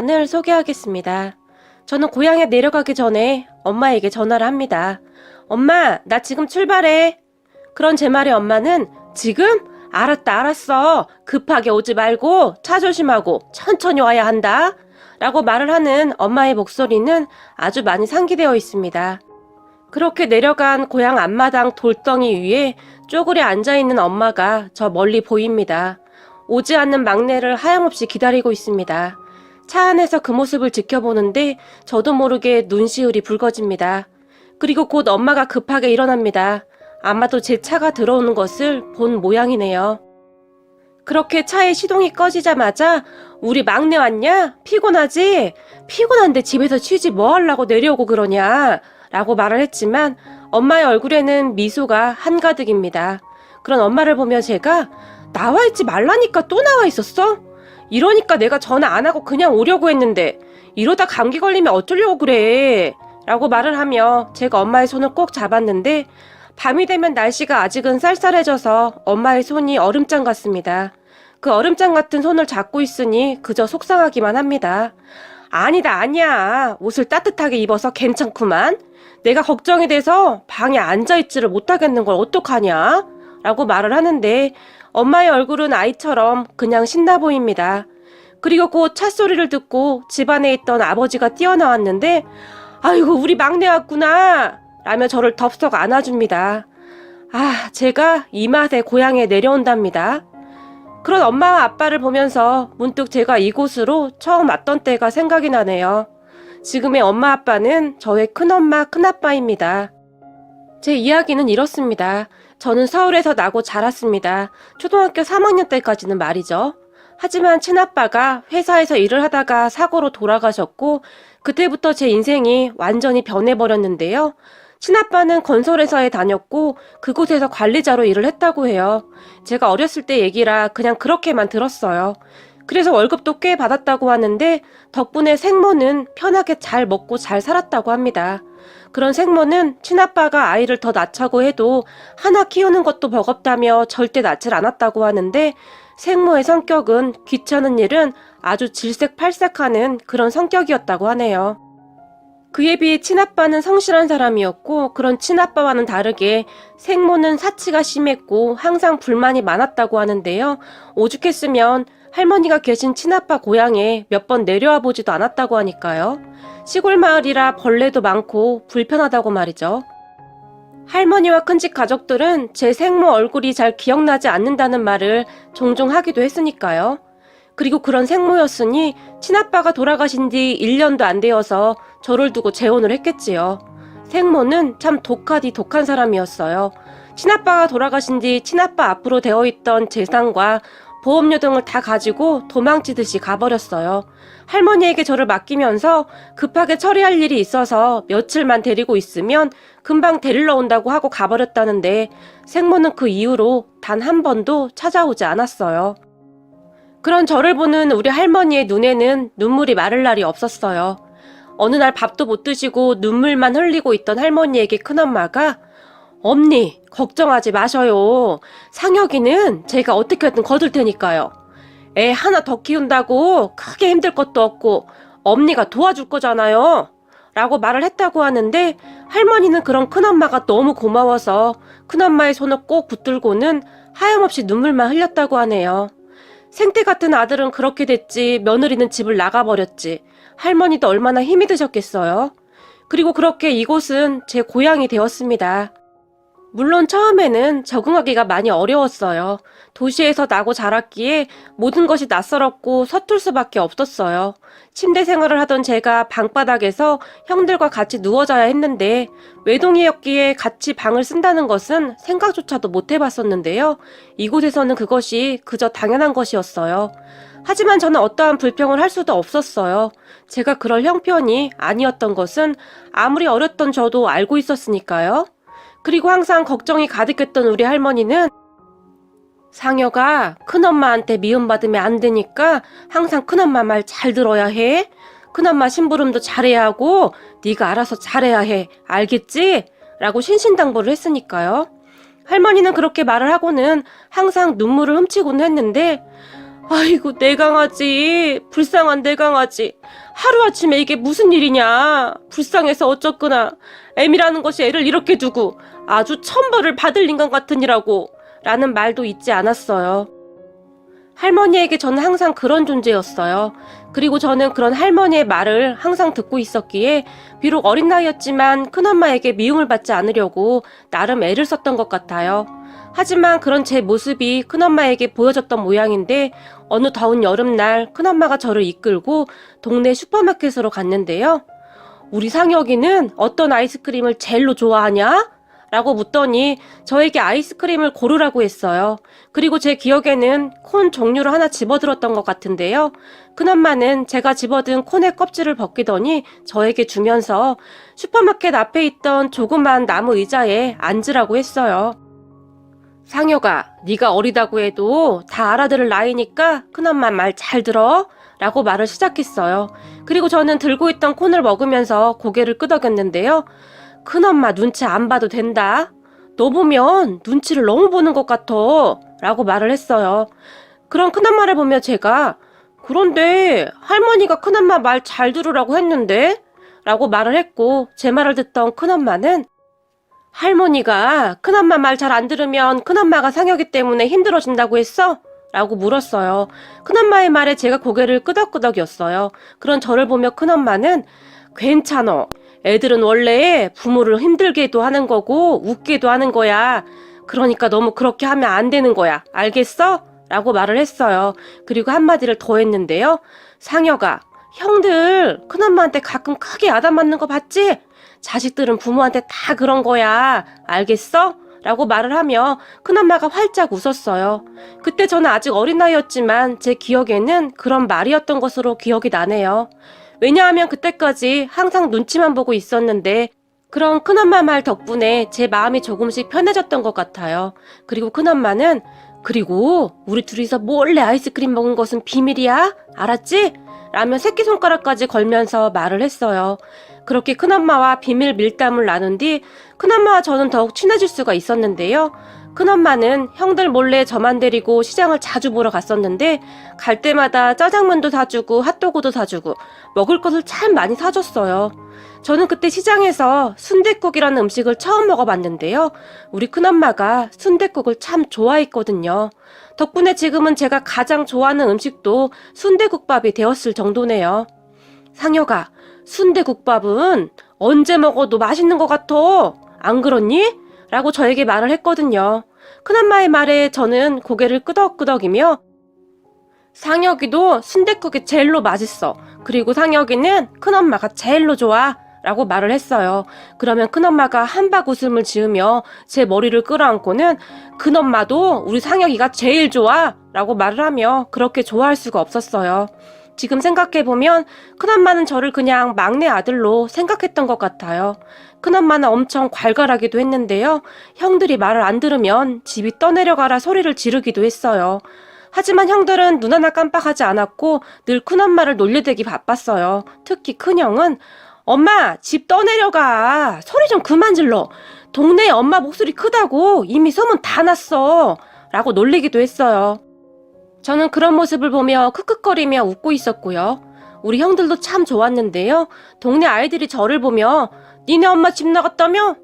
을 소개하겠습니다. 저는 고향에 내려가기 전에 엄마에게 전화를 합니다. 엄마, 나 지금 출발해. 그런 제 말에 엄마는 지금? 알았다, 알았어. 급하게 오지 말고 차 조심하고 천천히 와야 한다. 라고 말을 하는 엄마의 목소리는 아주 많이 상기되어 있습니다. 그렇게 내려간 고향 앞마당 돌덩이 위에 쪼그려 앉아있는 엄마가 저 멀리 보입니다. 오지 않는 막내를 하염없이 기다리고 있습니다. 차 안에서 그 모습을 지켜보는데 저도 모르게 눈시울이 붉어집니다. 그리고 곧 엄마가 급하게 일어납니다. 아마도 제 차가 들어오는 것을 본 모양이네요. 그렇게 차의 시동이 꺼지자마자 우리 막내 왔냐? 피곤하지? 피곤한데 집에서 쉬지 뭐 하려고 내려오고 그러냐? 라고 말을 했지만 엄마의 얼굴에는 미소가 한가득입니다. 그런 엄마를 보며 제가 나와 있지 말라니까 또 나와 있었어? 이러니까 내가 전화 안 하고 그냥 오려고 했는데 이러다 감기 걸리면 어쩌려고 그래? 라고 말을 하며 제가 엄마의 손을 꼭 잡았는데 밤이 되면 날씨가 아직은 쌀쌀해져서 엄마의 손이 얼음장 같습니다. 그 얼음장 같은 손을 잡고 있으니 그저 속상하기만 합니다. 아니다, 아니야. 옷을 따뜻하게 입어서 괜찮구만. 내가 걱정이 돼서 방에 앉아있지를 못하겠는 걸 어떡하냐? 라고 말을 하는데 엄마의 얼굴은 아이처럼 그냥 신나 보입니다. 그리고 곧 찻소리를 듣고 집안에 있던 아버지가 뛰어나왔는데 아이고 우리 막내 왔구나 라며 저를 덥석 안아줍니다. 아, 제가 이 맛에 고향에 내려온답니다. 그런 엄마와 아빠를 보면서 문득 제가 이곳으로 처음 왔던 때가 생각이 나네요. 지금의 엄마 아빠는 저의 큰엄마 큰아빠입니다. 제 이야기는 이렇습니다. 저는 서울에서 나고 자랐습니다. 초등학교 3학년 때까지는 말이죠. 하지만 친아빠가 회사에서 일을 하다가 사고로 돌아가셨고 그때부터 제 인생이 완전히 변해버렸는데요. 친아빠는 건설회사에 다녔고 그곳에서 관리자로 일을 했다고 해요. 제가 어렸을 때 얘기라 그냥 그렇게만 들었어요. 그래서 월급도 꽤 받았다고 하는데 덕분에 생모는 편하게 잘 먹고 잘 살았다고 합니다. 그런 생모는 친아빠가 아이를 더 낳자고 해도 하나 키우는 것도 버겁다며 절대 낳질 않았다고 하는데 생모의 성격은 귀찮은 일은 아주 질색팔색하는 그런 성격이었다고 하네요. 그에 비해 친아빠는 성실한 사람이었고 그런 친아빠와는 다르게 생모는 사치가 심했고 항상 불만이 많았다고 하는데요. 오죽했으면 할머니가 계신 친아빠 고향에 몇 번 내려와 보지도 않았다고 하니까요. 시골 마을이라 벌레도 많고 불편하다고 말이죠. 할머니와 큰집 가족들은 제 생모 얼굴이 잘 기억나지 않는다는 말을 종종 하기도 했으니까요. 그리고 그런 생모였으니 친아빠가 돌아가신 뒤 1년도 안 되어서 저를 두고 재혼을 했겠지요. 생모는 참 독하디 독한 사람이었어요. 친아빠가 돌아가신 뒤 친아빠 앞으로 되어있던 재산과 보험료 등을 다 가지고 도망치듯이 가버렸어요. 할머니에게 저를 맡기면서 급하게 처리할 일이 있어서 며칠만 데리고 있으면 금방 데리러 온다고 하고 가버렸다는데 생모는 그 이후로 단 한 번도 찾아오지 않았어요. 그런 저를 보는 우리 할머니의 눈에는 눈물이 마를 날이 없었어요. 어느 날 밥도 못 드시고 눈물만 흘리고 있던 할머니에게 큰엄마가 엄니, 걱정하지 마셔요. 상혁이는 제가 어떻게든 거둘 테니까요. 애 하나 더 키운다고 크게 힘들 것도 없고 엄니가 도와줄 거잖아요. 라고 말을 했다고 하는데 할머니는 그런 큰엄마가 너무 고마워서 큰엄마의 손을 꼭 붙들고는 하염없이 눈물만 흘렸다고 하네요. 생태 같은 아들은 그렇게 됐지 며느리는 집을 나가버렸지 할머니도 얼마나 힘이 드셨겠어요. 그리고 그렇게 이곳은 제 고향이 되었습니다. 물론 처음에는 적응하기가 많이 어려웠어요. 도시에서 나고 자랐기에 모든 것이 낯설었고 서툴 수밖에 없었어요. 침대 생활을 하던 제가 방바닥에서 형들과 같이 누워 자야 했는데 외동이었기에 같이 방을 쓴다는 것은 생각조차도 못 해봤었는데요. 이곳에서는 그것이 그저 당연한 것이었어요. 하지만 저는 어떠한 불평을 할 수도 없었어요. 제가 그럴 형편이 아니었던 것은 아무리 어렸던 저도 알고 있었으니까요. 그리고 항상 걱정이 가득했던 우리 할머니는 상혁아, 큰엄마한테 미움받으면 안 되니까 항상 큰엄마 말 잘 들어야 해. 큰엄마 심부름도 잘해야 하고 네가 알아서 잘해야 해. 알겠지? 라고 신신당부를 했으니까요. 할머니는 그렇게 말을 하고는 항상 눈물을 훔치곤 했는데 아이고, 내 강아지. 불쌍한 내 강아지. 하루아침에 이게 무슨 일이냐. 불쌍해서 어쩌구나. 애미라는 것이 애를 이렇게 두고 아주 천벌을 받을 인간 같으니라고. 라는 말도 잊지 않았어요. 할머니에게 저는 항상 그런 존재였어요. 그리고 저는 그런 할머니의 말을 항상 듣고 있었기에 비록 어린 나이였지만 큰엄마에게 미움을 받지 않으려고 나름 애를 썼던 것 같아요. 하지만 그런 제 모습이 큰엄마에게 보여졌던 모양인데 어느 더운 여름날 큰엄마가 저를 이끌고 동네 슈퍼마켓으로 갔는데요. 우리 상혁이는 어떤 아이스크림을 제일로 좋아하냐? 라고 묻더니 저에게 아이스크림을 고르라고 했어요. 그리고 제 기억에는 콘 종류를 하나 집어들었던 것 같은데요. 큰엄마는 제가 집어든 콘의 껍질을 벗기더니 저에게 주면서 슈퍼마켓 앞에 있던 조그만 나무 의자에 앉으라고 했어요. 상혁아, 네가 어리다고 해도 다 알아들을 나이니까 큰엄마 말 잘 들어 라고 말을 시작했어요. 그리고 저는 들고 있던 콘을 먹으면서 고개를 끄덕였는데요. 큰엄마 눈치 안 봐도 된다. 너 보면 눈치를 너무 보는 것 같아 라고 말을 했어요. 그런 큰엄마를 보며 제가 그런데 할머니가 큰엄마 말 잘 들으라고 했는데? 라고 말을 했고 제 말을 듣던 큰엄마는 할머니가 큰엄마 말 잘 안 들으면 큰엄마가 상혁이 때문에 힘들어진다고 했어? 라고 물었어요. 큰엄마의 말에 제가 고개를 끄덕끄덕였어요. 그런 저를 보며 큰엄마는 괜찮어. 애들은 원래 부모를 힘들게도 하는 거고 웃게도 하는 거야. 그러니까 너무 그렇게 하면 안 되는 거야. 알겠어? 라고 말을 했어요. 그리고 한마디를 더 했는데요. 상혁아, 형들 큰엄마한테 가끔 크게 야단맞는 거 봤지? 자식들은 부모한테 다 그런 거야. 알겠어? 라고 말을 하며 큰엄마가 활짝 웃었어요. 그때 저는 아직 어린 나이였지만 제 기억에는 그런 말이었던 것으로 기억이 나네요. 왜냐하면 그때까지 항상 눈치만 보고 있었는데 그런 큰엄마 말 덕분에 제 마음이 조금씩 편해졌던 것 같아요. 그리고 큰엄마는 그리고 우리 둘이서 몰래 아이스크림 먹은 것은 비밀이야? 알았지? 라며 새끼손가락까지 걸면서 말을 했어요. 그렇게 큰엄마와 비밀 밀담을 나눈 뒤 큰엄마와 저는 더욱 친해질 수가 있었는데요. 큰엄마는 형들 몰래 저만 데리고 시장을 자주 보러 갔었는데 갈 때마다 짜장면도 사주고 핫도그도 사주고 먹을 것을 참 많이 사줬어요. 저는 그때 시장에서 순댓국이라는 음식을 처음 먹어봤는데요. 우리 큰엄마가 순댓국을 참 좋아했거든요. 덕분에 지금은 제가 가장 좋아하는 음식도 순댓국밥이 되었을 정도네요. 상혁아, 순댓국밥은 언제 먹어도 맛있는 것 같아. 안 그렇니? 라고 저에게 말을 했거든요. 큰엄마의 말에 저는 고개를 끄덕끄덕이며 상혁이도 순댓국이 제일로 맛있어. 그리고 상혁이는 큰엄마가 제일로 좋아. 라고 말을 했어요. 그러면 큰엄마가 한박 웃음을 지으며 제 머리를 끌어안고는 큰엄마도 우리 상혁이가 제일 좋아. 라고 말을 하며 그렇게 좋아할 수가 없었어요. 지금 생각해보면 큰엄마는 저를 그냥 막내 아들로 생각했던 것 같아요. 큰엄마는 엄청 괄괄하기도 했는데요. 형들이 말을 안 들으면 집이 떠내려가라 소리를 지르기도 했어요. 하지만 형들은 눈 하나 깜빡하지 않았고 늘 큰엄마를 놀려대기 바빴어요. 특히 큰형은 엄마 집 떠내려가. 소리 좀 그만 질러. 동네에 엄마 목소리 크다고 이미 소문 다 났어. 라고 놀리기도 했어요. 저는 그런 모습을 보며 크크거리며 웃고 있었고요. 우리 형들도 참 좋았는데요. 동네 아이들이 저를 보며 니네 엄마 집 나갔다며?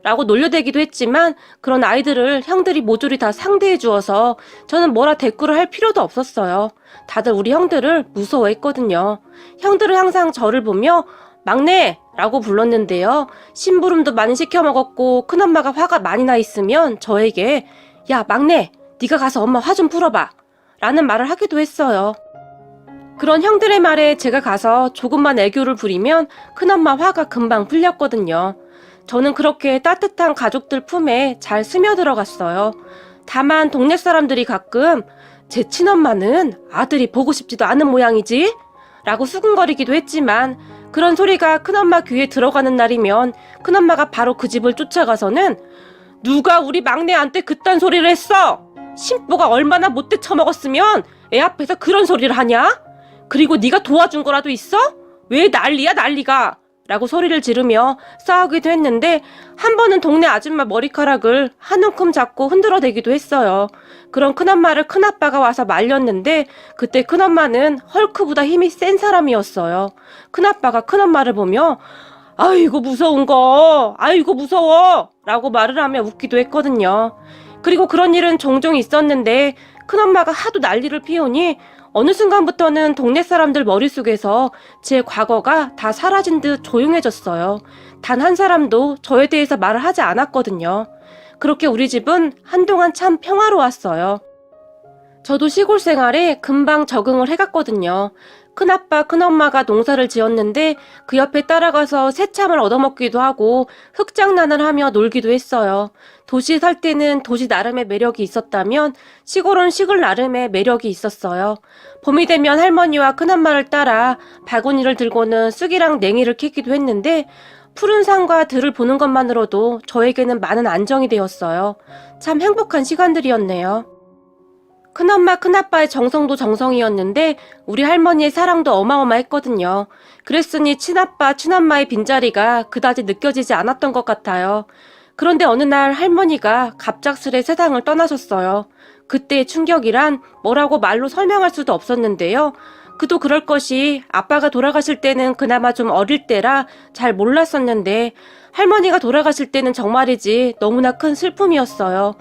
라고 놀려대기도 했지만 그런 아이들을 형들이 모조리 다 상대해 주어서 저는 뭐라 대꾸를 할 필요도 없었어요. 다들 우리 형들을 무서워했거든요. 형들은 항상 저를 보며 막내! 라고 불렀는데요. 심부름도 많이 시켜 먹었고 큰엄마가 화가 많이 나 있으면 저에게 야 막내! 네가 가서 엄마 화 좀 풀어봐. 라는 말을 하기도 했어요. 그런 형들의 말에 제가 가서 조금만 애교를 부리면 큰엄마 화가 금방 풀렸거든요. 저는 그렇게 따뜻한 가족들 품에 잘 스며들어갔어요. 다만 동네 사람들이 가끔 제 친엄마는 아들이 보고 싶지도 않은 모양이지? 라고 수근거리기도 했지만 그런 소리가 큰엄마 귀에 들어가는 날이면 큰엄마가 바로 그 집을 쫓아가서는 누가 우리 막내한테 그딴 소리를 했어? 신보가 얼마나 못돼 처먹었으면 애 앞에서 그런 소리를 하냐? 그리고 네가 도와준 거라도 있어? 왜 난리야 난리가? 라고 소리를 지르며 싸우기도 했는데 한 번은 동네 아줌마 머리카락을 한 움큼 잡고 흔들어대기도 했어요. 그런 큰엄마를 큰아빠가 와서 말렸는데 그때 큰엄마는 헐크보다 힘이 센 사람이었어요. 큰아빠가 큰엄마를 보며 아이고 무서운 거, 아이고 무서워 라고 말을 하며 웃기도 했거든요. 그리고 그런 일은 종종 있었는데 큰엄마가 하도 난리를 피우니 어느 순간부터는 동네 사람들 머릿속에서 제 과거가 다 사라진 듯 조용해졌어요. 단 한 사람도 저에 대해서 말을 하지 않았거든요. 그렇게 우리 집은 한동안 참 평화로웠어요. 저도 시골 생활에 금방 적응을 해갔거든요. 큰아빠, 큰엄마가 농사를 지었는데 그 옆에 따라가서 새참을 얻어먹기도 하고 흙장난을 하며 놀기도 했어요. 도시에 살 때는 도시 나름의 매력이 있었다면 시골은 시골 나름의 매력이 있었어요. 봄이 되면 할머니와 큰엄마를 따라 바구니를 들고는 쑥이랑 냉이를 캐기도 했는데 푸른 산과 들을 보는 것만으로도 저에게는 많은 안정이 되었어요. 참 행복한 시간들이었네요. 큰엄마, 큰아빠의 정성도 정성이었는데 우리 할머니의 사랑도 어마어마했거든요. 그랬으니 친아빠, 친엄마의 빈자리가 그다지 느껴지지 않았던 것 같아요. 그런데 어느 날 할머니가 갑작스레 세상을 떠나셨어요. 그때의 충격이란 뭐라고 말로 설명할 수도 없었는데요. 그도 그럴 것이 아빠가 돌아가실 때는 그나마 좀 어릴 때라 잘 몰랐었는데 할머니가 돌아가실 때는 정말이지 너무나 큰 슬픔이었어요.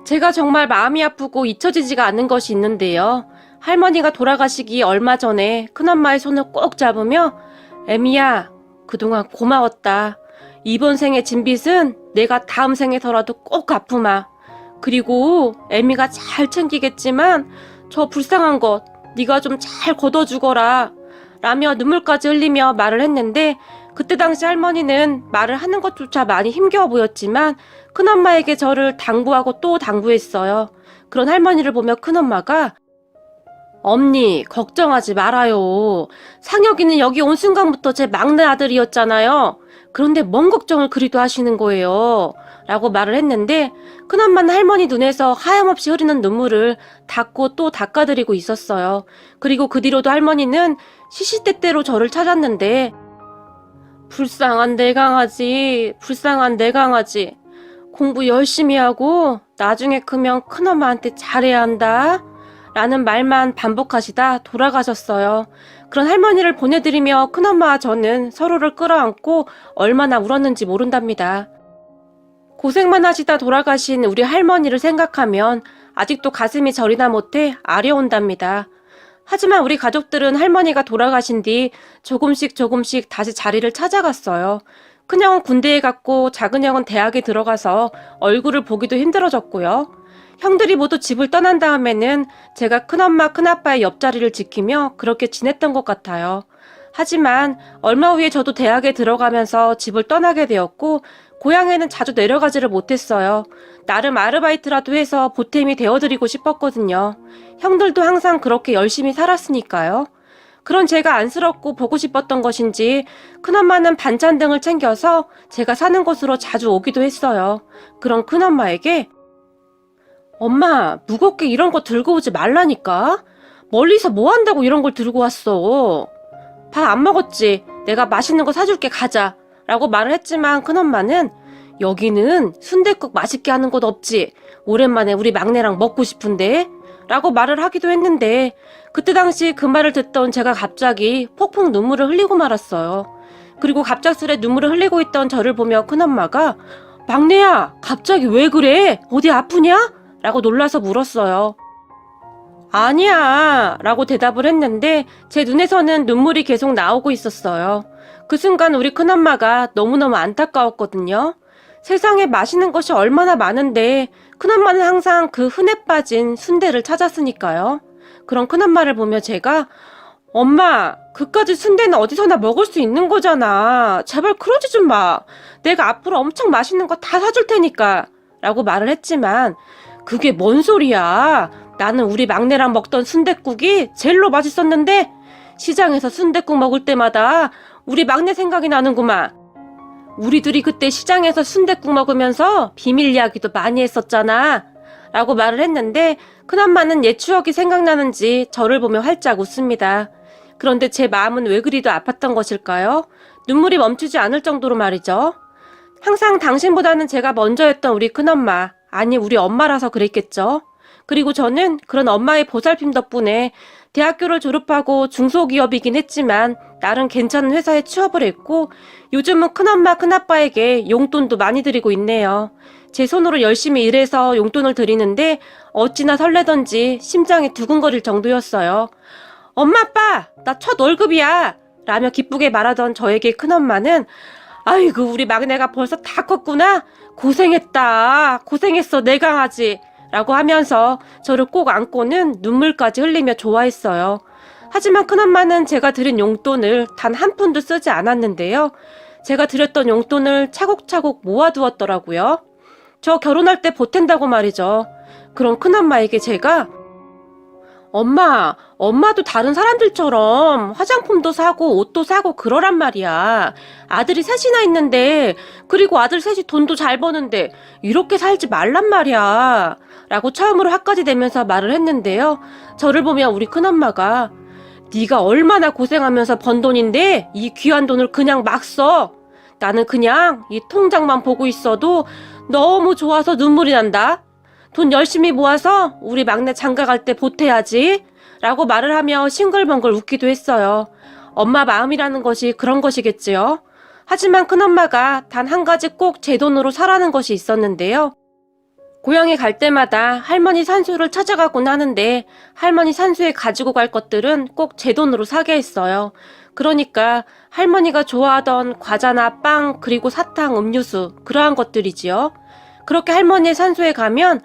제가 정말 마음이 아프고 잊혀지지가 않는 것이 있는데요. 할머니가 돌아가시기 얼마 전에 큰엄마의 손을 꼭 잡으며 애미야, 그동안 고마웠다. 이번 생에 진 빚은 내가 다음 생에서라도 꼭 갚으마. 그리고 애미가 잘 챙기겠지만 저 불쌍한 것 네가 좀 잘 걷어주거라 라며 눈물까지 흘리며 말을 했는데 그때 당시 할머니는 말을 하는 것조차 많이 힘겨워 보였지만 큰엄마에게 저를 당부하고 또 당부했어요. 그런 할머니를 보며 큰엄마가 엄니 걱정하지 말아요. 상혁이는 여기 온 순간부터 제 막내 아들이었잖아요. 그런데 뭔 걱정을 그리도 하시는 거예요. 라고 말을 했는데 큰엄마는 할머니 눈에서 하염없이 흐르는 눈물을 닦고 또 닦아드리고 있었어요. 그리고 그 뒤로도 할머니는 시시때때로 저를 찾았는데 불쌍한 내 강아지, 불쌍한 내 강아지. 공부 열심히 하고 나중에 크면 큰엄마한테 잘해야 한다. 라는 말만 반복하시다 돌아가셨어요. 그런 할머니를 보내드리며 큰엄마와 저는 서로를 끌어안고 얼마나 울었는지 모른답니다. 고생만 하시다 돌아가신 우리 할머니를 생각하면 아직도 가슴이 저리나 못해 아려온답니다. 하지만 우리 가족들은 할머니가 돌아가신 뒤 조금씩 다시 자리를 찾아갔어요. 큰형은 군대에 갔고 작은형은 대학에 들어가서 얼굴을 보기도 힘들어졌고요. 형들이 모두 집을 떠난 다음에는 제가 큰엄마, 큰아빠의 옆자리를 지키며 그렇게 지냈던 것 같아요. 하지만 얼마 후에 저도 대학에 들어가면서 집을 떠나게 되었고 고향에는 자주 내려가지를 못했어요. 나름 아르바이트라도 해서 보탬이 되어드리고 싶었거든요. 형들도 항상 그렇게 열심히 살았으니까요. 그런 제가 안쓰럽고 보고 싶었던 것인지 큰엄마는 반찬 등을 챙겨서 제가 사는 곳으로 자주 오기도 했어요. 그런 큰엄마에게 엄마, 무겁게 이런 거 들고 오지 말라니까? 멀리서 뭐 한다고 이런 걸 들고 왔어? 밥 안 먹었지? 내가 맛있는 거 사줄게, 가자. 라고 말을 했지만 큰엄마는 여기는 순댓국 맛있게 하는 곳 없지? 오랜만에 우리 막내랑 먹고 싶은데? 라고 말을 하기도 했는데 그때 당시 그 말을 듣던 제가 갑자기 폭풍 눈물을 흘리고 말았어요. 그리고 갑작스레 눈물을 흘리고 있던 저를 보며 큰엄마가 막내야, 갑자기 왜 그래? 어디 아프냐? 라고 놀라서 물었어요. 아니야 라고 대답을 했는데 제 눈에서는 눈물이 계속 나오고 있었어요. 그 순간 우리 큰엄마가 너무너무 안타까웠거든요. 세상에 맛있는 것이 얼마나 많은데 큰엄마는 항상 그 흔해 빠진 순대를 찾았으니까요. 그런 큰엄마를 보며 제가 엄마, 그까짓 순대는 어디서나 먹을 수 있는 거잖아. 제발 그러지 좀 마. 내가 앞으로 엄청 맛있는 거 다 사줄 테니까 라고 말을 했지만 그게 뭔 소리야. 나는 우리 막내랑 먹던 순댓국이 제일로 맛있었는데 시장에서 순댓국 먹을 때마다 우리 막내 생각이 나는구만. 우리 둘이 그때 시장에서 순댓국 먹으면서 비밀 이야기도 많이 했었잖아. 라고 말을 했는데 큰엄마는 옛 추억이 생각나는지 저를 보며 활짝 웃습니다. 그런데 제 마음은 왜 그리도 아팠던 것일까요? 눈물이 멈추지 않을 정도로 말이죠. 항상 당신보다는 제가 먼저였던 우리 큰엄마, 아니 우리 엄마라서 그랬겠죠. 그리고 저는 그런 엄마의 보살핌 덕분에 대학교를 졸업하고 중소기업이긴 했지만 나름 괜찮은 회사에 취업을 했고 요즘은 큰엄마 큰아빠에게 용돈도 많이 드리고 있네요. 제 손으로 열심히 일해서 용돈을 드리는데 어찌나 설레던지 심장이 두근거릴 정도였어요. 엄마 아빠 나 첫 월급이야 라며 기쁘게 말하던 저에게 큰엄마는 아이고 우리 막내가 벌써 다 컸구나. 고생했다. 고생했어 내 강아지 라고 하면서 저를 꼭 안고는 눈물까지 흘리며 좋아했어요. 하지만 큰엄마는 제가 드린 용돈을 단 한 푼도 쓰지 않았는데요. 제가 드렸던 용돈을 차곡차곡 모아두었더라고요. 저 결혼할 때 보탠다고 말이죠. 그런 큰엄마에게 제가 엄마도 다른 사람들처럼 화장품도 사고 옷도 사고 그러란 말이야. 아들이 셋이나 있는데 그리고 아들 셋이 돈도 잘 버는데 이렇게 살지 말란 말이야. 라고 처음으로 화까지 내면서 말을 했는데요. 저를 보며 우리 큰엄마가 네가 얼마나 고생하면서 번 돈인데 이 귀한 돈을 그냥 막 써. 나는 그냥 이 통장만 보고 있어도 너무 좋아서 눈물이 난다. 돈 열심히 모아서 우리 막내 장가 갈 때 보태야지 라고 말을 하며 싱글벙글 웃기도 했어요. 엄마 마음이라는 것이 그런 것이겠지요. 하지만 큰엄마가 단 한 가지 꼭 제 돈으로 사라는 것이 있었는데요. 고향에 갈 때마다 할머니 산수를 찾아가곤 하는데 할머니 산수에 가지고 갈 것들은 꼭 제 돈으로 사게 했어요. 그러니까 할머니가 좋아하던 과자나 빵 그리고 사탕, 음료수 그러한 것들이지요. 그렇게 할머니의 산수에 가면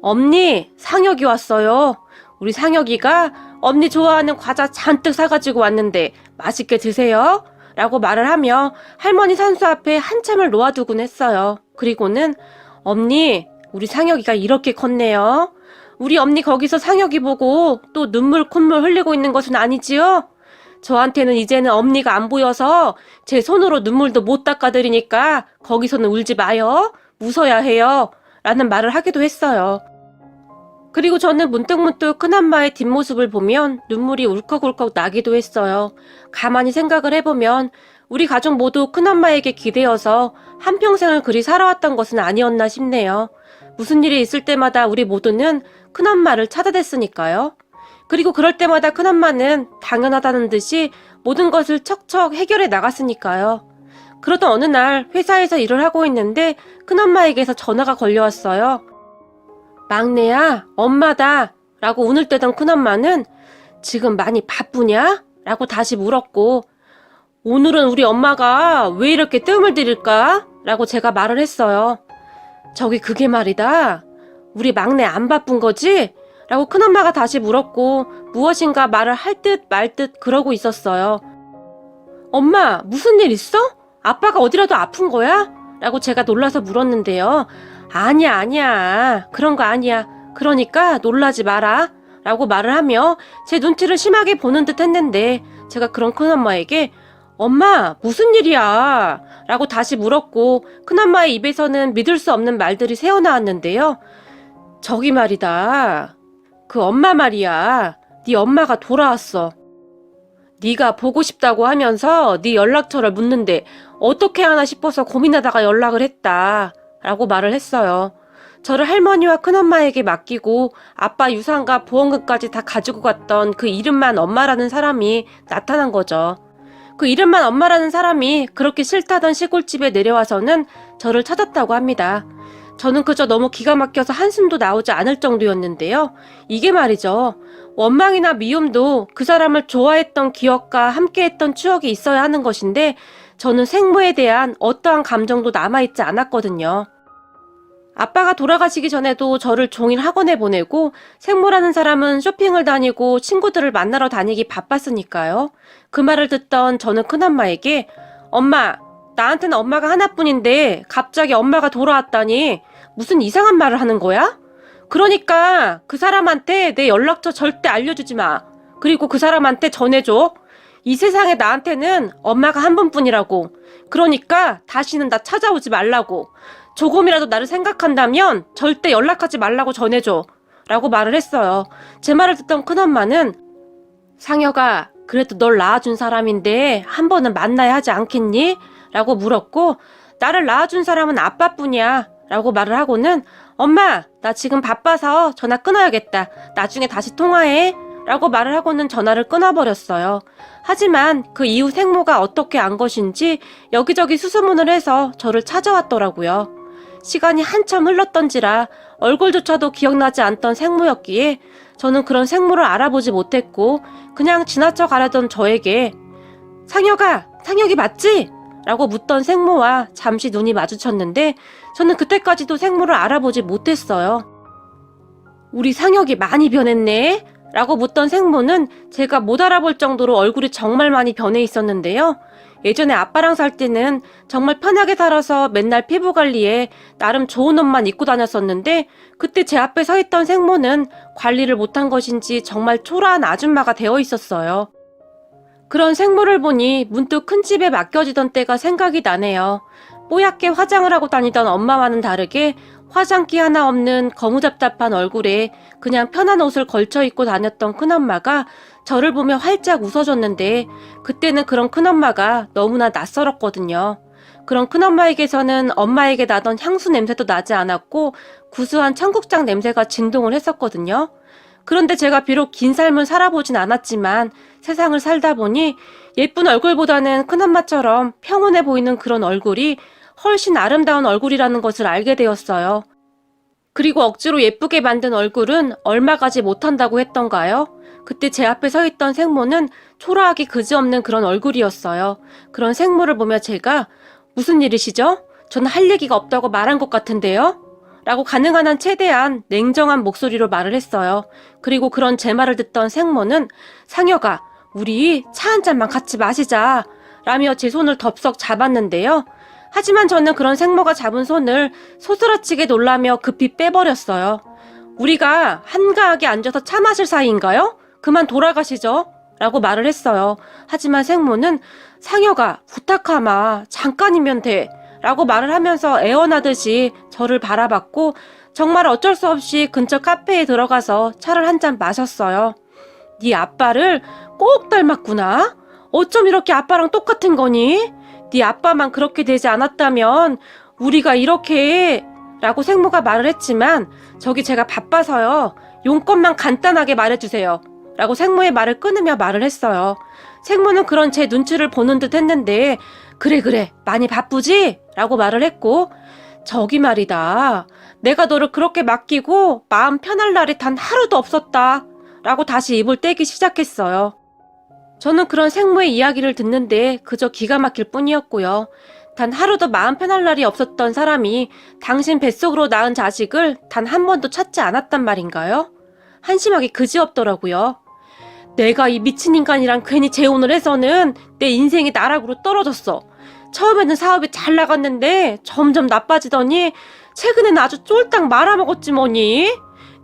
엄니 상혁이 왔어요. 우리 상혁이가 엄니 좋아하는 과자 잔뜩 사가지고 왔는데 맛있게 드세요 라고 말을 하며 할머니 산수 앞에 한참을 놓아두곤 했어요. 그리고는 엄니 우리 상혁이가 이렇게 컸네요. 우리 엄니 거기서 상혁이 보고 또 눈물 콧물 흘리고 있는 것은 아니지요? 저한테는 이제는 엄니가 안 보여서 제 손으로 눈물도 못 닦아드리니까 거기서는 울지 마요. 웃어야 해요. 라는 말을 하기도 했어요. 그리고 저는 문득문득 큰엄마의 뒷모습을 보면 눈물이 울컥울컥 나기도 했어요. 가만히 생각을 해보면 우리 가족 모두 큰엄마에게 기대어서 한평생을 그리 살아왔던 것은 아니었나 싶네요. 무슨 일이 있을 때마다 우리 모두는 큰엄마를 찾아댔으니까요. 그리고 그럴 때마다 큰엄마는 당연하다는 듯이 모든 것을 척척 해결해 나갔으니까요. 그러던 어느 날 회사에서 일을 하고 있는데 큰엄마에게서 전화가 걸려왔어요. 막내야, 엄마다 라고 운을 떼던 큰엄마는 지금 많이 바쁘냐? 라고 다시 물었고 오늘은 우리 엄마가 왜 이렇게 뜸을 들일까? 라고 제가 말을 했어요. 저기 그게 말이다. 우리 막내 안 바쁜 거지? 라고 큰엄마가 다시 물었고 무엇인가 말을 할 듯 말 듯 그러고 있었어요. 엄마, 무슨 일 있어? 아빠가 어디라도 아픈 거야? 라고 제가 놀라서 물었는데요. 아니야. 그런 거 아니야. 그러니까 놀라지 마라. 라고 말을 하며 제 눈치를 심하게 보는 듯 했는데 제가 그런 큰엄마에게 엄마, 무슨 일이야? 라고 다시 물었고 큰엄마의 입에서는 믿을 수 없는 말들이 새어나왔는데요. 저기 말이다. 그 엄마 말이야. 네 엄마가 돌아왔어. 네가 보고 싶다고 하면서 네 연락처를 묻는데 어떻게 하나 싶어서 고민하다가 연락을 했다. 라고 말을 했어요. 저를 할머니와 큰엄마에게 맡기고 아빠 유산과 보험금까지 다 가지고 갔던 그 이름만 엄마라는 사람이 나타난 거죠. 그 이름만 엄마라는 사람이 그렇게 싫다던 시골집에 내려와서는 저를 찾았다고 합니다. 저는 그저 너무 기가 막혀서 한숨도 나오지 않을 정도였는데요. 이게 말이죠. 원망이나 미움도 그 사람을 좋아했던 기억과 함께했던 추억이 있어야 하는 것인데 저는 생모에 대한 어떠한 감정도 남아있지 않았거든요. 아빠가 돌아가시기 전에도 저를 종일 학원에 보내고 생모라는 사람은 쇼핑을 다니고 친구들을 만나러 다니기 바빴으니까요. 그 말을 듣던 저는 큰엄마에게 엄마, 나한테는 엄마가 하나뿐인데 갑자기 엄마가 돌아왔다니 무슨 이상한 말을 하는 거야? 그러니까 그 사람한테 내 연락처 절대 알려주지 마. 그리고 그 사람한테 전해줘. 이 세상에 나한테는 엄마가 한 분뿐이라고. 그러니까 다시는 나 찾아오지 말라고. 조금이라도 나를 생각한다면 절대 연락하지 말라고 전해줘. 라고 말을 했어요. 제 말을 듣던 큰엄마는 상혁아, 그래도 널 낳아준 사람인데 한 번은 만나야 하지 않겠니? 라고 물었고, 나를 낳아준 사람은 아빠뿐이야 라고 말을 하고는, 엄마, 나 지금 바빠서 전화 끊어야겠다. 나중에 다시 통화해 라고 말을 하고는 전화를 끊어버렸어요. 하지만 그 이후 생모가 어떻게 안 것인지 여기저기 수소문을 해서 저를 찾아왔더라고요. 시간이 한참 흘렀던지라 얼굴조차도 기억나지 않던 생모였기에 저는 그런 생모를 알아보지 못했고 그냥 지나쳐 가려던 저에게 상혁아, 상혁이 맞지? 라고 묻던 생모와 잠시 눈이 마주쳤는데 저는 그때까지도 생모를 알아보지 못했어요. 우리 상혁이 많이 변했네? 라고 묻던 생모는 제가 못 알아볼 정도로 얼굴이 정말 많이 변해 있었는데요. 예전에 아빠랑 살 때는 정말 편하게 살아서 맨날 피부 관리에 나름 좋은 옷만 입고 다녔었는데 그때 제 앞에 서 있던 생모는 관리를 못한 것인지 정말 초라한 아줌마가 되어 있었어요. 그런 생모를 보니 문득 큰 집에 맡겨지던 때가 생각이 나네요. 뽀얗게 화장을 하고 다니던 엄마와는 다르게 화장기 하나 없는 거무잡잡한 얼굴에 그냥 편한 옷을 걸쳐 입고 다녔던 큰엄마가 저를 보며 활짝 웃어줬는데 그때는 그런 큰엄마가 너무나 낯설었거든요. 그런 큰엄마에게서는 엄마에게 나던 향수 냄새도 나지 않았고 구수한 청국장 냄새가 진동을 했었거든요. 그런데 제가 비록 긴 삶을 살아보진 않았지만 세상을 살다 보니 예쁜 얼굴보다는 큰엄마처럼 평온해 보이는 그런 얼굴이 훨씬 아름다운 얼굴이라는 것을 알게 되었어요. 그리고 억지로 예쁘게 만든 얼굴은 얼마 가지 못한다고 했던가요? 그때 제 앞에 서 있던 생모는 초라하기 그지없는 그런 얼굴이었어요. 그런 생모를 보며 제가 무슨 일이시죠? 저는 할 얘기가 없다고 말한 것 같은데요? 라고 가능한 한 최대한 냉정한 목소리로 말을 했어요. 그리고 그런 제 말을 듣던 생모는 상혁아, 우리 차 한 잔만 같이 마시자 라며 제 손을 덥석 잡았는데요. 하지만 저는 그런 생모가 잡은 손을 소스라치게 놀라며 급히 빼버렸어요. 우리가 한가하게 앉아서 차 마실 사이인가요? 그만 돌아가시죠 라고 말을 했어요. 하지만 생모는 상혁아, 부탁하마, 잠깐이면 돼 라고 말을 하면서 애원하듯이 저를 바라봤고 정말 어쩔 수 없이 근처 카페에 들어가서 차를 한 잔 마셨어요. 네 아빠를 꼭 닮았구나? 어쩜 이렇게 아빠랑 똑같은 거니? 네 아빠만 그렇게 되지 않았다면 우리가 이렇게 라고 생모가 말을 했지만 저기 제가 바빠서요. 용건만 간단하게 말해주세요 라고 생모의 말을 끊으며 말을 했어요. 생모는 그런 제 눈치를 보는 듯 했는데 그래 많이 바쁘지? 라고 말을 했고 저기 말이다. 내가 너를 그렇게 맡기고 마음 편할 날이 단 하루도 없었다 라고 다시 입을 떼기 시작했어요. 저는 그런 생모의 이야기를 듣는데 그저 기가 막힐 뿐이었고요. 단 하루도 마음 편할 날이 없었던 사람이 당신 뱃속으로 낳은 자식을 단 한 번도 찾지 않았단 말인가요? 한심하게 그지없더라고요. 내가 이 미친 인간이랑 괜히 재혼을 해서는 내 인생이 나락으로 떨어졌어. 처음에는 사업이 잘 나갔는데 점점 나빠지더니 최근에는 아주 쫄딱 말아먹었지 뭐니.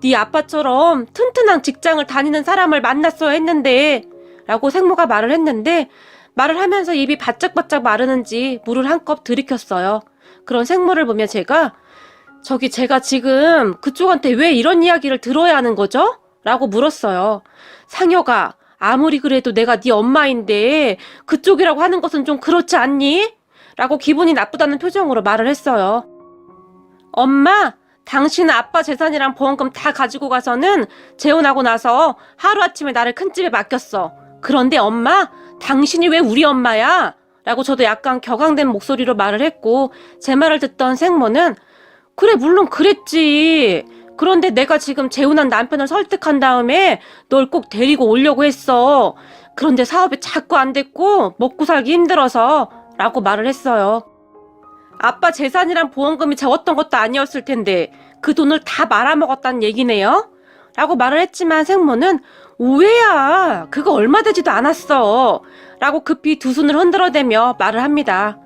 네 아빠처럼 튼튼한 직장을 다니는 사람을 만났어야 했는데 라고 생모가 말을 했는데 말을 하면서 입이 바짝바짝 마르는지 물을 한 컵 들이켰어요. 그런 생모를 보며 제가 저기 제가 지금 그쪽한테 왜 이런 이야기를 들어야 하는 거죠? 라고 물었어요. 상혁아, 아무리 그래도 내가 네 엄마인데 그쪽이라고 하는 것은 좀 그렇지 않니? 라고 기분이 나쁘다는 표정으로 말을 했어요. 엄마, 당신 아빠 재산이랑 보험금 다 가지고 가서는 재혼하고 나서 하루아침에 나를 큰 집에 맡겼어. 그런데 엄마, 당신이 왜 우리 엄마야? 라고 저도 약간 격앙된 목소리로 말을 했고 제 말을 듣던 생모는 그래 물론 그랬지. 그런데 내가 지금 재혼한 남편을 설득한 다음에 널 꼭 데리고 오려고 했어. 그런데 사업이 자꾸 안 됐고 먹고 살기 힘들어서 라고 말을 했어요. 아빠 재산이랑 보험금이 적었던 것도 아니었을 텐데 그 돈을 다 말아먹었다는 얘기네요? 라고 말을 했지만 생모는 오해야. 그거 얼마 되지도 않았어. 라고 급히 두 손을 흔들어대며 말을 합니다.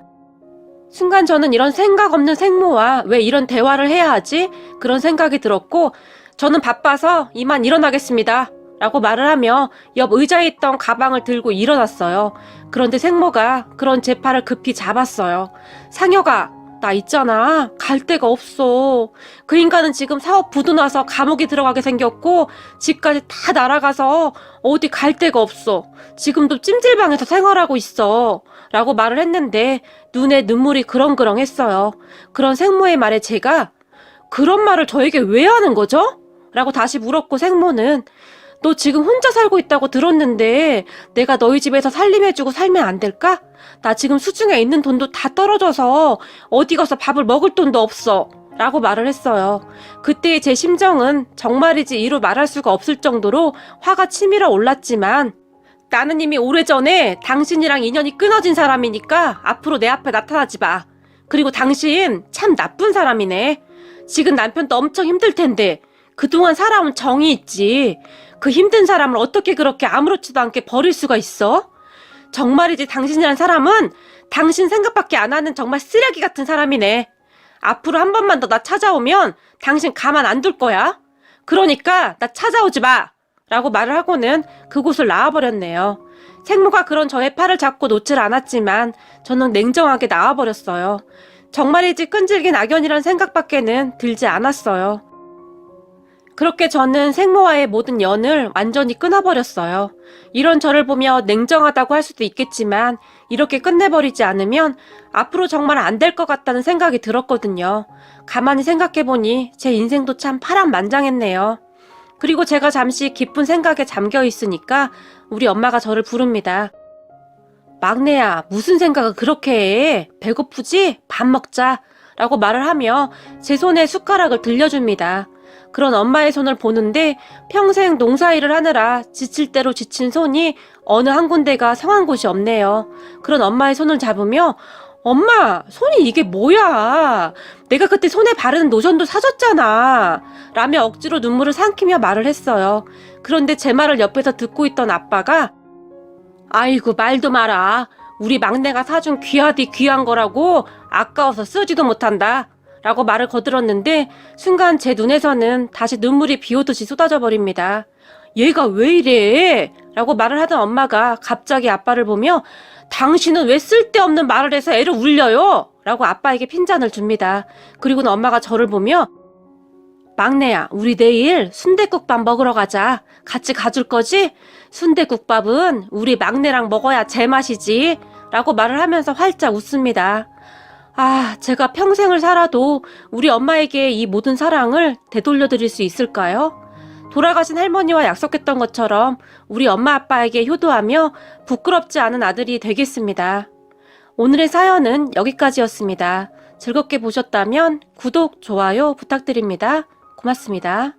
순간 저는 이런 생각 없는 생모와 왜 이런 대화를 해야 하지? 그런 생각이 들었고 저는 바빠서 이만 일어나겠습니다. 라고 말을 하며 옆 의자에 있던 가방을 들고 일어났어요. 그런데 생모가 그런 제 팔을 급히 잡았어요. 상혁아, 나 있잖아. 갈 데가 없어. 그 인간은 지금 사업 부도 나서 감옥에 들어가게 생겼고 집까지 다 날아가서 어디 갈 데가 없어. 지금도 찜질방에서 생활하고 있어. 라고 말을 했는데 눈에 눈물이 그렁그렁했어요. 그런 생모의 말에 제가 그런 말을 저에게 왜 하는 거죠? 라고 다시 물었고 생모는 너 지금 혼자 살고 있다고 들었는데 내가 너희 집에서 살림해주고 살면 안 될까? 나 지금 수중에 있는 돈도 다 떨어져서 어디 가서 밥을 먹을 돈도 없어. 라고 말을 했어요. 그때의 제 심정은 정말이지 이루 말할 수가 없을 정도로 화가 치밀어 올랐지만 나는 이미 오래전에 당신이랑 인연이 끊어진 사람이니까 앞으로 내 앞에 나타나지 마. 그리고 당신 참 나쁜 사람이네. 지금 남편도 엄청 힘들 텐데 그동안 살아온 정이 있지. 그 힘든 사람을 어떻게 그렇게 아무렇지도 않게 버릴 수가 있어? 정말이지 당신이란 사람은 당신 생각밖에 안 하는 정말 쓰레기 같은 사람이네. 앞으로 한 번만 더 나 찾아오면 당신 가만 안 둘 거야. 그러니까 나 찾아오지 마. 라고 말을 하고는 그곳을 나와버렸네요. 생모가 그런 저의 팔을 잡고 놓질 않았지만 저는 냉정하게 나와버렸어요. 정말이지 끈질긴 악연이란 생각밖에는 들지 않았어요. 그렇게 저는 생모와의 모든 연을 완전히 끊어버렸어요. 이런 저를 보며 냉정하다고 할 수도 있겠지만 이렇게 끝내버리지 않으면 앞으로 정말 안 될 것 같다는 생각이 들었거든요. 가만히 생각해보니 제 인생도 참 파란만장했네요. 그리고 제가 잠시 깊은 생각에 잠겨 있으니까 우리 엄마가 저를 부릅니다. 막내야, 무슨 생각을 그렇게 해? 배고프지? 밥 먹자. 라고 말을 하며 제 손에 숟가락을 들려줍니다. 그런 엄마의 손을 보는데 평생 농사일을 하느라 지칠 대로 지친 손이 어느 한 군데가 성한 곳이 없네요. 그런 엄마의 손을 잡으며 엄마, 손이 이게 뭐야? 내가 그때 손에 바르는 로션도 사줬잖아. 라며 억지로 눈물을 삼키며 말을 했어요. 그런데 제 말을 옆에서 듣고 있던 아빠가 아이고 말도 마라. 우리 막내가 사준 귀하디 귀한 거라고 아까워서 쓰지도 못한다. 라고 말을 거들었는데 순간 제 눈에서는 다시 눈물이 비오듯이 쏟아져 버립니다. 얘가 왜 이래? 라고 말을 하던 엄마가 갑자기 아빠를 보며 당신은 왜 쓸데없는 말을 해서 애를 울려요? 라고 아빠에게 핀잔을 줍니다. 그리고는 엄마가 저를 보며 막내야, 우리 내일 순댓국밥 먹으러 가자. 같이 가줄 거지? 순댓국밥은 우리 막내랑 먹어야 제맛이지. 라고 말을 하면서 활짝 웃습니다. 아, 제가 평생을 살아도 우리 엄마에게 이 모든 사랑을 되돌려드릴 수 있을까요? 돌아가신 할머니와 약속했던 것처럼 우리 엄마 아빠에게 효도하며 부끄럽지 않은 아들이 되겠습니다. 오늘의 사연은 여기까지였습니다. 즐겁게 보셨다면 구독, 좋아요 부탁드립니다. 고맙습니다.